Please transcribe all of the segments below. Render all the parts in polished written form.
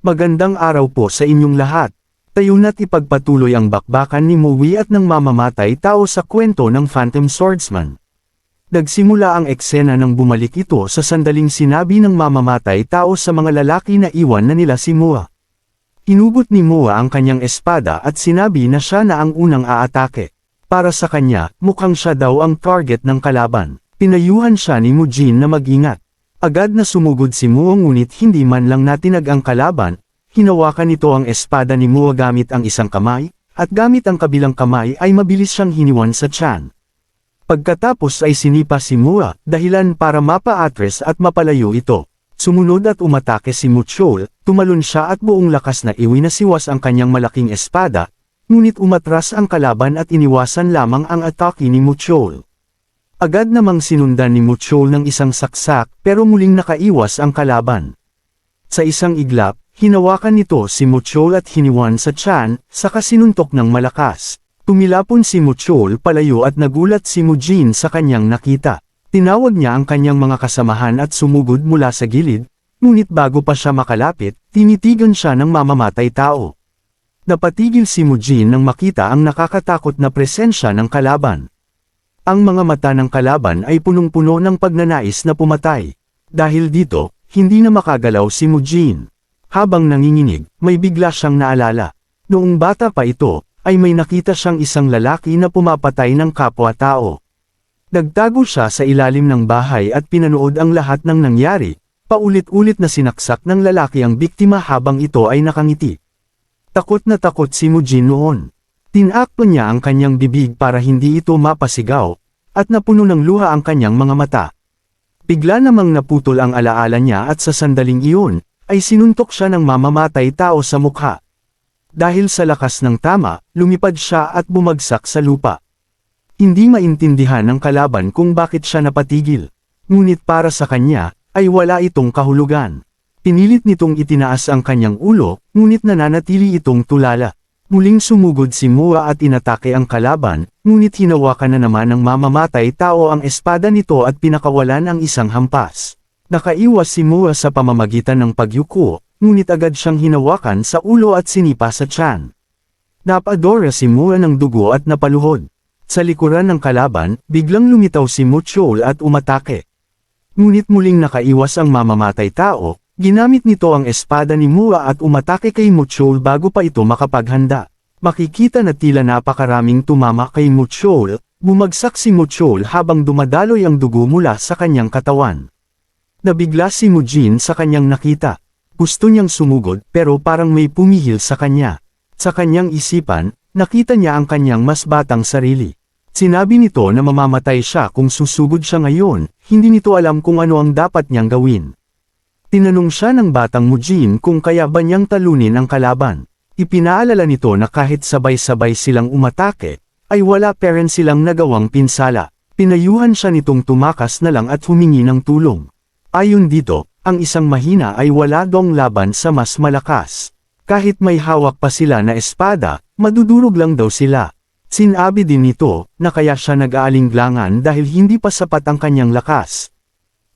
Magandang araw po sa inyong lahat. Tayo na't ipagpatuloy ang bakbakan ni Muwi at ng mamamatay tao sa kwento ng Phantom Swordsman. Nagsimula ang eksena nang bumalik ito sa sandaling sinabi ng mamamatay tao sa mga lalaki na iwan na nila si Mua. Hinugot ni Mua ang kanyang espada at sinabi na siya na ang unang aatake. Para sa kanya, mukhang siya daw ang target ng kalaban. Pinayuhan siya ni Mujin na mag-ingat. Agad na sumugod si Mua ngunit hindi man lang natinag ang kalaban, hinawakan nito ang espada ni Mua gamit ang isang kamay, at gamit ang kabilang kamay ay mabilis siyang hiniwan sa tiyan. Pagkatapos ay sinipa si Mua, dahilan para mapa-atres at mapalayo ito. Sumunod at umatake si Muchol, tumalon siya at buong lakas na iwinasiwas ang kanyang malaking espada, ngunit umatras ang kalaban at iniwasan lamang ang atake ni Muchol. Agad namang sinundan ni Muchol ng isang saksak pero muling nakaiwas ang kalaban. Sa isang iglap, hinawakan nito si Muchol at hiniwan sa tiyan, saka sinuntok ng malakas. Tumilapon si Muchol palayo at nagulat si Mujin sa kanyang nakita. Tinawag niya ang kanyang mga kasamahan at sumugod mula sa gilid, ngunit bago pa siya makalapit, tinitigan siya ng mamamatay tao. Napatigil si Mujin nang makita ang nakakatakot na presensya ng kalaban. Ang mga mata ng kalaban ay punong-puno ng pagnanais na pumatay. Dahil dito, hindi na makagalaw si Mujin. Habang nanginginig, may bigla siyang naalala. Noong bata pa ito, ay may nakita siyang isang lalaki na pumapatay ng kapwa-tao. Nagtago siya sa ilalim ng bahay at pinanood ang lahat ng nangyari. Paulit-ulit na sinaksak ng lalaki ang biktima habang ito ay nakangiti. Takot na takot si Mujin noon. Tinakpan niya ang kanyang bibig para hindi ito mapasigaw, at napuno ng luha ang kanyang mga mata. Bigla namang naputol ang alaala niya at sa sandaling iyon, ay sinuntok siya ng mamamatay tao sa mukha. Dahil sa lakas ng tama, lumipad siya at bumagsak sa lupa. Hindi maintindihan ng kalaban kung bakit siya napatigil. Ngunit para sa kanya, ay wala itong kahulugan. Pinilit nitong itinaas ang kanyang ulo, ngunit nananatili itong tulala. Muling sumugod si Mua at inatake ang kalaban, ngunit hinawakan na naman ng mamamatay tao ang espada nito at pinakawalan ang isang hampas. Nakaiwas si Mua sa pamamagitan ng pagyuko, ngunit agad siyang hinawakan sa ulo at sinipa sa tiyan. Napadora si Mua ng dugo at napaluhod. Sa likuran ng kalaban, biglang lumitaw si Muchol at umatake. Ngunit muling nakaiwas ang mamamatay tao. Ginamit nito ang espada ni Mua at umatake kay Muchol bago pa ito makapaghanda. Makikita na tila napakaraming tumama kay Muchol, bumagsak si Muchol habang dumadaloy ang dugo mula sa kanyang katawan. Nabigla si Mujin sa kanyang nakita. Gusto niyang sumugod pero parang may pumihil sa kanya. Sa kanyang isipan, nakita niya ang kanyang mas batang sarili. Sinabi nito na mamamatay siya kung susugod siya ngayon, hindi nito alam kung ano ang dapat niyang gawin. Tinanong siya ng batang Mujin kung kaya ba niyang talunin ang kalaban. Ipinaalala nito na kahit sabay-sabay silang umatake, ay wala pa rin silang nagawang pinsala. Pinayuhan siya nitong tumakas na lang at humingi ng tulong. Ayon dito, ang isang mahina ay wala dong laban sa mas malakas. Kahit may hawak pa sila na espada, madudurog lang daw sila. Sinabi din nito, na kaya siya nag-aalinglangan dahil hindi pa sapat ang kanyang lakas.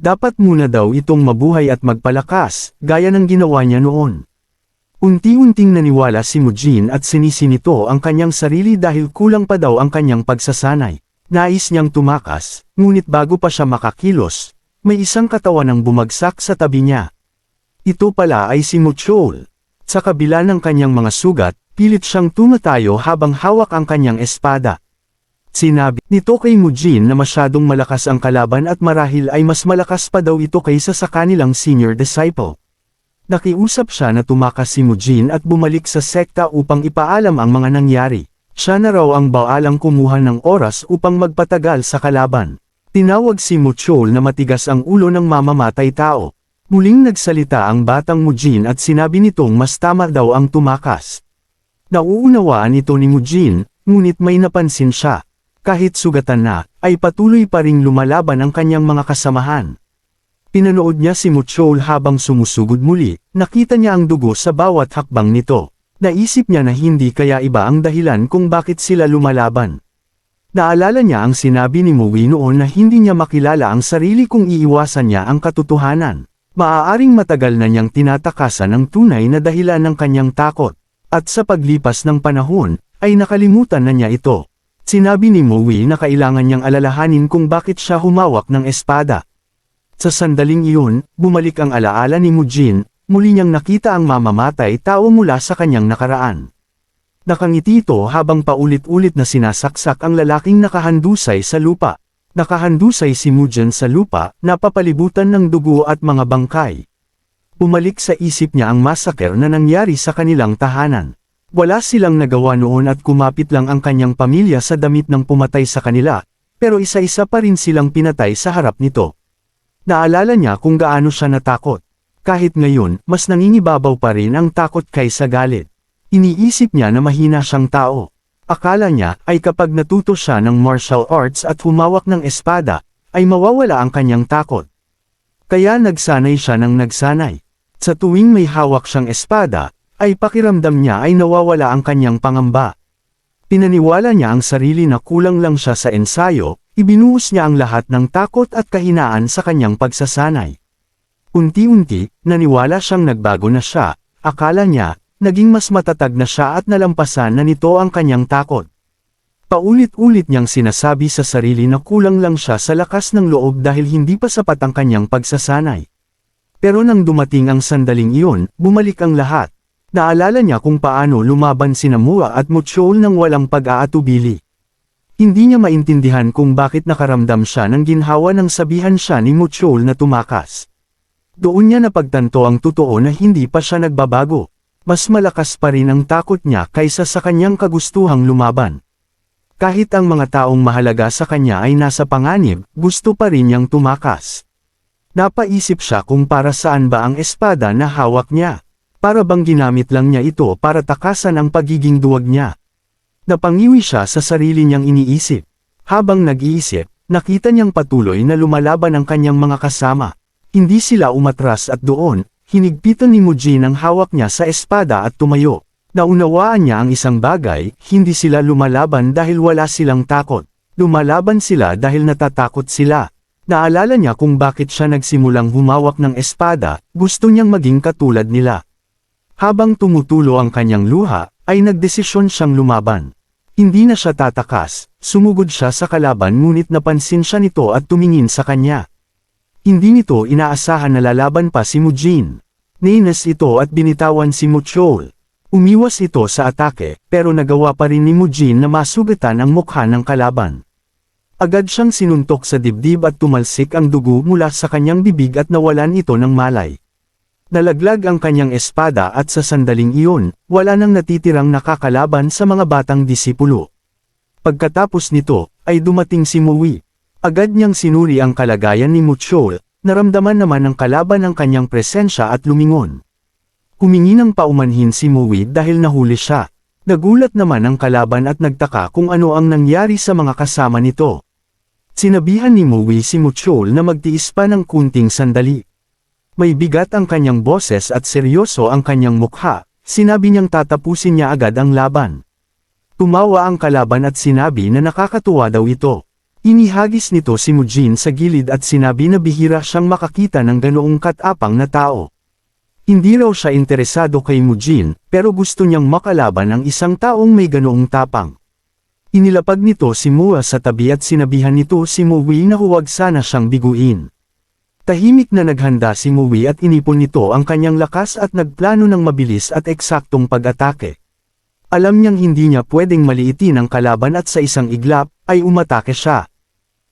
Dapat muna daw itong mabuhay at magpalakas, gaya ng ginawa niya noon. Unti-unting naniwala si Mujin at sinisi nito ang kanyang sarili dahil kulang pa daw ang kanyang pagsasanay. Nais niyang tumakas, ngunit bago pa siya makakilos, may isang katawan ang bumagsak sa tabi niya. Ito pala ay si Muchol. Sa kabila ng kanyang mga sugat, pilit siyang tumatayo habang hawak ang kanyang espada. Sinabi nito kay Mujin na masyadong malakas ang kalaban at marahil ay mas malakas pa daw ito kaysa sa kanilang senior disciple. Nakiusap siya na tumakas si Mujin at bumalik sa sekta upang ipaalam ang mga nangyari. Siya na raw ang baalang kumuha ng oras upang magpatagal sa kalaban. Tinawag si Muchol na matigas ang ulo ng mamamatay tao. Muling nagsalita ang batang Mujin at sinabi nitong mas tama daw ang tumakas. Nauunawaan ito ni Mujin, ngunit may napansin siya. Kahit sugatan na, ay patuloy pa ring lumalaban ang kanyang mga kasamahan. Pinanood niya si Muchol habang sumusugod muli, nakita niya ang dugo sa bawat hakbang nito. Naisip niya na hindi kaya iba ang dahilan kung bakit sila lumalaban. Naalala niya ang sinabi ni Muwi noon na hindi niya makilala ang sarili kung iiwasan niya ang katotohanan. Maaaring matagal na niyang tinatakasan ang tunay na dahilan ng kanyang takot. At sa paglipas ng panahon, ay nakalimutan na niya ito. Sinabi ni Mowi na kailangan niyang alalahanin kung bakit siya humawak ng espada. Sa sandaling iyon, bumalik ang alaala ni Mujin, muli niyang nakita ang mamamatay tao mula sa kanyang nakaraan. Nakangiti ito habang paulit-ulit na sinasaksak ang lalaking nakahandusay sa lupa. Nakahandusay si Mujin sa lupa, napapalibutan ng dugo at mga bangkay. Bumalik sa isip niya ang massacre na nangyari sa kanilang tahanan. Wala silang nagawa noon at kumapit lang ang kanyang pamilya sa damit ng pumatay sa kanila, pero isa-isa pa rin silang pinatay sa harap nito. Naalala niya kung gaano siya natakot. Kahit ngayon, mas nangingibabaw pa rin ang takot kaysa galit. Iniisip niya na mahina siyang tao. Akala niya ay kapag natuto siya ng martial arts at humawak ng espada, ay mawawala ang kanyang takot. Kaya nagsanay siya ng nagsanay. Sa tuwing may hawak siyang espada, ay pakiramdam niya ay nawawala ang kanyang pangamba. Pinaniwala niya ang sarili na kulang lang siya sa ensayo, ibinuhos niya ang lahat ng takot at kahinaan sa kanyang pagsasanay. Unti-unti, naniwala siyang nagbago na siya, akala niya, naging mas matatag na siya at nalampasan na nito ang kanyang takot. Paulit-ulit niyang sinasabi sa sarili na kulang lang siya sa lakas ng loob dahil hindi pa sapat ang kanyang pagsasanay. Pero nang dumating ang sandaling iyon, bumalik ang lahat. Naalala niya kung paano lumaban sina Mua at Muchol nang walang pag-aatubili. Hindi niya maintindihan kung bakit nakaramdam siya ng ginhawa nang sabihan siya ni Muchol na tumakas. Doon niya napagtanto ang totoo na hindi pa siya nagbabago. Mas malakas pa rin ang takot niya kaysa sa kanyang kagustuhang lumaban. Kahit ang mga taong mahalaga sa kanya ay nasa panganib, gusto pa rin niyang tumakas. Napaisip siya kung para saan ba ang espada na hawak niya. Para bang ginamit lang niya ito para takasan ang pagiging duwag niya. Napangiwi siya sa sarili niyang iniisip. Habang nag-iisip, nakita niyang patuloy na lumalaban ang kanyang mga kasama. Hindi sila umatras at doon, hinigpitan ni Mujin ang hawak niya sa espada at tumayo. Naunawaan niya ang isang bagay, hindi sila lumalaban dahil wala silang takot. Lumalaban sila dahil natatakot sila. Naalala niya kung bakit siya nagsimulang humawak ng espada, gusto niyang maging katulad nila. Habang tumutulo ang kanyang luha, ay nagdesisyon siyang lumaban. Hindi na siya tatakas, sumugod siya sa kalaban ngunit napansin siya nito at tumingin sa kanya. Hindi nito inaasahan na lalaban pa si Mujin. Nainis ito at binitawan si Muchol. Umiwas ito sa atake, pero nagawa pa rin ni Mujin na masugatan ang mukha ng kalaban. Agad siyang sinuntok sa dibdib at tumalsik ang dugo mula sa kanyang bibig at nawalan ito ng malay. Nalaglag ang kanyang espada at sa sandaling iyon, wala nang natitirang nakakalaban sa mga batang disipulo. Pagkatapos nito, ay dumating si Muwi. Agad niyang sinuri ang kalagayan ni Muchol, naramdaman naman ng kalaban ang kanyang presensya at lumingon. Humingi ng paumanhin si Muwi dahil nahuli siya. Nagulat naman ang kalaban at nagtaka kung ano ang nangyari sa mga kasama nito. Sinabihan ni Muwi si Muchol na magtiis pa ng kunting sandali. May bigat ang kanyang boses at seryoso ang kanyang mukha, sinabi niyang tatapusin niya agad ang laban. Tumawa ang kalaban at sinabi na nakakatuwa daw ito. Inihagis nito si Mujin sa gilid at sinabi na bihira siyang makakita ng ganoong katapang na tao. Hindi raw siya interesado kay Mujin, pero gusto niyang makalaban ang isang taong may ganoong tapang. Inilapag nito si Mua sa tabi at sinabihan nito si Muwi na huwag sana siyang biguin. Tahimik na naghanda si Muwi at inipon nito ang kanyang lakas at nagplano ng mabilis at eksaktong pag-atake. Alam niyang hindi niya pwedeng maliitin ang kalaban at sa isang iglap, ay umatake siya.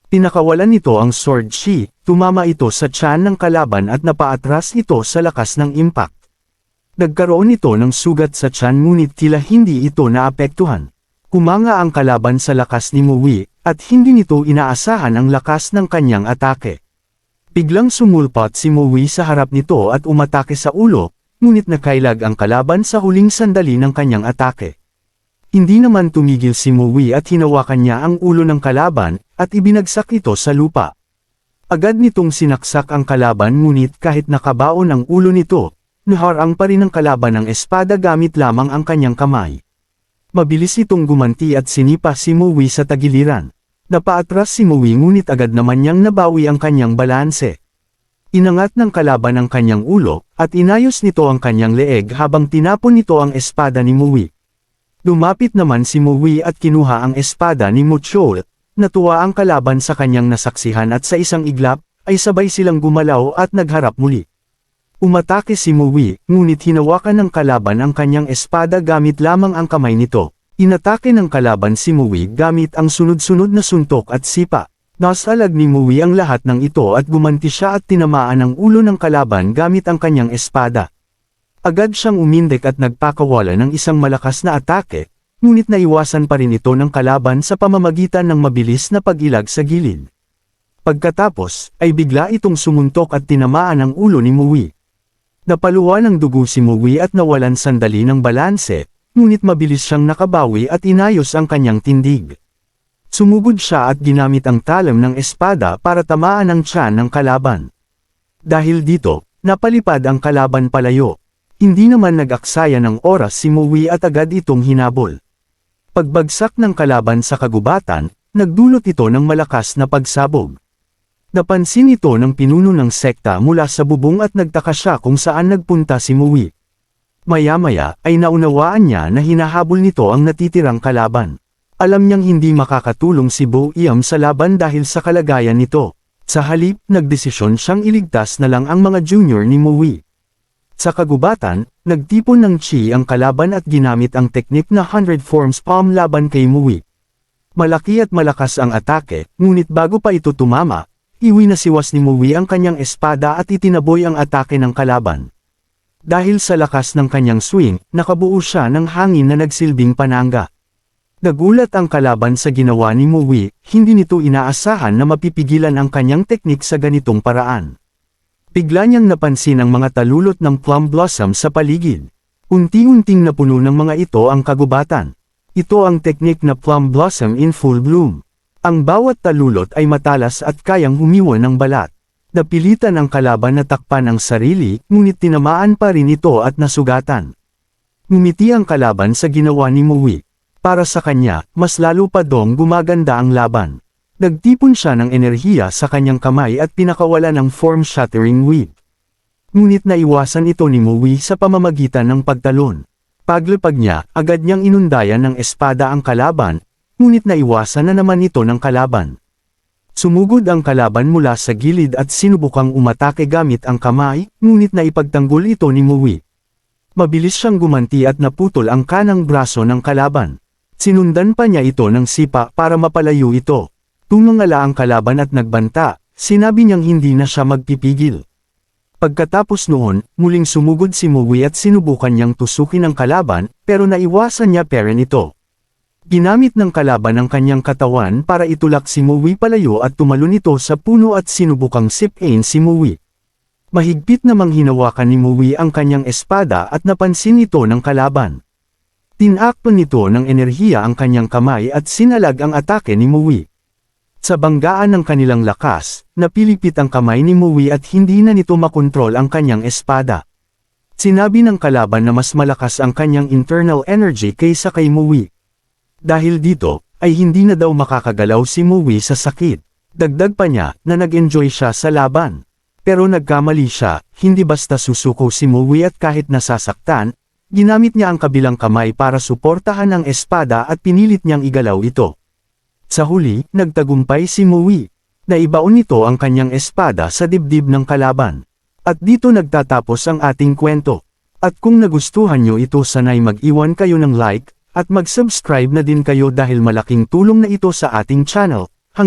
Pinakawalan nito ang sword chi, tumama ito sa tiyan ng kalaban at napaatras ito sa lakas ng impact. Nagkaroon ito ng sugat sa tiyan ngunit tila hindi ito naapektuhan. Humanga ang kalaban sa lakas ni Muwi, at hindi nito inaasahan ang lakas ng kanyang atake. Biglang sumulpot si Muwi sa harap nito at umatake sa ulo, ngunit nakailag ang kalaban sa huling sandali ng kanyang atake. Hindi naman tumigil si Muwi at hinawakan niya ang ulo ng kalaban, at ibinagsak ito sa lupa. Agad nitong sinaksak ang kalaban ngunit kahit nakabaon ang ulo nito, naharang pa rin ang kalaban ng espada gamit lamang ang kanyang kamay. Mabilis itong gumanti at sinipa si Muwi sa tagiliran. Napaatras si Muwi ngunit agad naman niyang nabawi ang kanyang balanse. Inangat ng kalaban ang kanyang ulo, at inayos nito ang kanyang leeg habang tinapon nito ang espada ni Mui. Lumapit naman si Mui at kinuha ang espada ni Muchol. Natuwa ang kalaban sa kanyang nasaksihan at sa isang iglap, ay sabay silang gumalaw at nagharap muli. Umatake si Mui, ngunit hinawakan ng kalaban ang kanyang espada gamit lamang ang kamay nito. Inatake ng kalaban si Mui gamit ang sunod-sunod na suntok at sipa. Nasalag ni Mui ang lahat ng ito at gumanti siya at tinamaan ang ulo ng kalaban gamit ang kanyang espada. Agad siyang umindik at nagpakawala ng isang malakas na atake, ngunit naiwasan pa rin ito ng kalaban sa pamamagitan ng mabilis na pag-ilag sa gilid. Pagkatapos, ay bigla itong sumuntok at tinamaan ang ulo ni Mui. Napaluwa ng dugo si Mui at nawalan sandali ng balanse, ngunit mabilis siyang nakabawi at inayos ang kanyang tindig. Sumugod siya at ginamit ang talam ng espada para tamaan ang tiyan ng kalaban. Dahil dito, napalipad ang kalaban palayo. Hindi naman nag-aksaya ng oras si Mui at agad itong hinabol. Pagbagsak ng kalaban sa kagubatan, nagdulot ito ng malakas na pagsabog. Napansin ito ng pinuno ng sekta mula sa bubong at nagtaka siya kung saan nagpunta si Mui. Maya-maya ay naunawaan niya na hinahabol nito ang natitirang kalaban. Alam niyang hindi makakatulong si Bo Iyam sa laban dahil sa kalagayan nito. Sa halip, nagdesisyon siyang iligtas na lang ang mga junior ni Mui. Sa kagubatan, nagtipon ng chi ang kalaban at ginamit ang teknik na 100 forms palm laban kay Mui. Malaki at malakas ang atake, ngunit bago pa ito tumama, iwinasiwas ni Mui ang kanyang espada at itinaboy ang atake ng kalaban. Dahil sa lakas ng kanyang swing, nakabuo siya ng hangin na nagsilbing panangga. Nagulat ang kalaban sa ginawa ni Mui, hindi nito inaasahan na mapipigilan ang kanyang teknik sa ganitong paraan. Bigla niyang napansin ang mga talulot ng plum blossom sa paligid. Unti-unting napuno ng mga ito ang kagubatan. Ito ang teknik na plum blossom in full bloom. Ang bawat talulot ay matalas at kayang humiwa ng balat. Napilitan ang kalaban na takpan ang sarili, ngunit tinamaan pa rin ito at nasugatan. Ngumiti ang kalaban sa ginawa ni Mui. Para sa kanya, mas lalo pa dong gumaganda ang laban. Nagtipon siya ng enerhiya sa kanyang kamay at pinakawala ng form-shattering whip. Ngunit naiwasan ito ni Mui sa pamamagitan ng pagtalon. Paglapag niya, agad niyang inundayan ng espada ang kalaban, ngunit naiwasan na naman ito ng kalaban. Sumugod ang kalaban mula sa gilid at sinubukang umatake gamit ang kamay, ngunit naipagtanggol ito ni Mui. Mabilis siyang gumanti at naputol ang kanang braso ng kalaban. Sinundan pa niya ito ng sipa para mapalayo ito. Tumangala ang kalaban at nagbanta, sinabi niyang hindi na siya magpipigil. Pagkatapos noon, muling sumugod si Mui at sinubukan niyang tusukin ang kalaban, pero naiwasan niya pa rin ito. Ginamit ng kalaban ang kanyang katawan para itulak si Mui palayo at tumalon ito sa puno at sinubukang sipain si Mui. Mahigpit namang hinawakan ni Mui ang kanyang espada at napansin ito ng kalaban. Tinakpan nito ng enerhiya ang kanyang kamay at sinalag ang atake ni Mui. Sa banggaan ng kanilang lakas, napilipit ang kamay ni Mui at hindi na nito makontrol ang kanyang espada. Sinabi ng kalaban na mas malakas ang kanyang internal energy kaysa kay Mui. Dahil dito, ay hindi na daw makakagalaw si Mui sa sakit. Dagdag pa niya na nag-enjoy siya sa laban. Pero nagkamali siya, hindi basta susuko si Mui at kahit nasasaktan, ginamit niya ang kabilang kamay para suportahan ang espada at pinilit niyang igalaw ito. Sa huli, nagtagumpay si Mui. Naibaon nito ang kanyang espada sa dibdib ng kalaban. At dito nagtatapos ang ating kwento. At kung nagustuhan nyo ito sanay mag-iwan kayo ng like, at mag-subscribe na din kayo dahil malaking tulong na ito sa ating channel.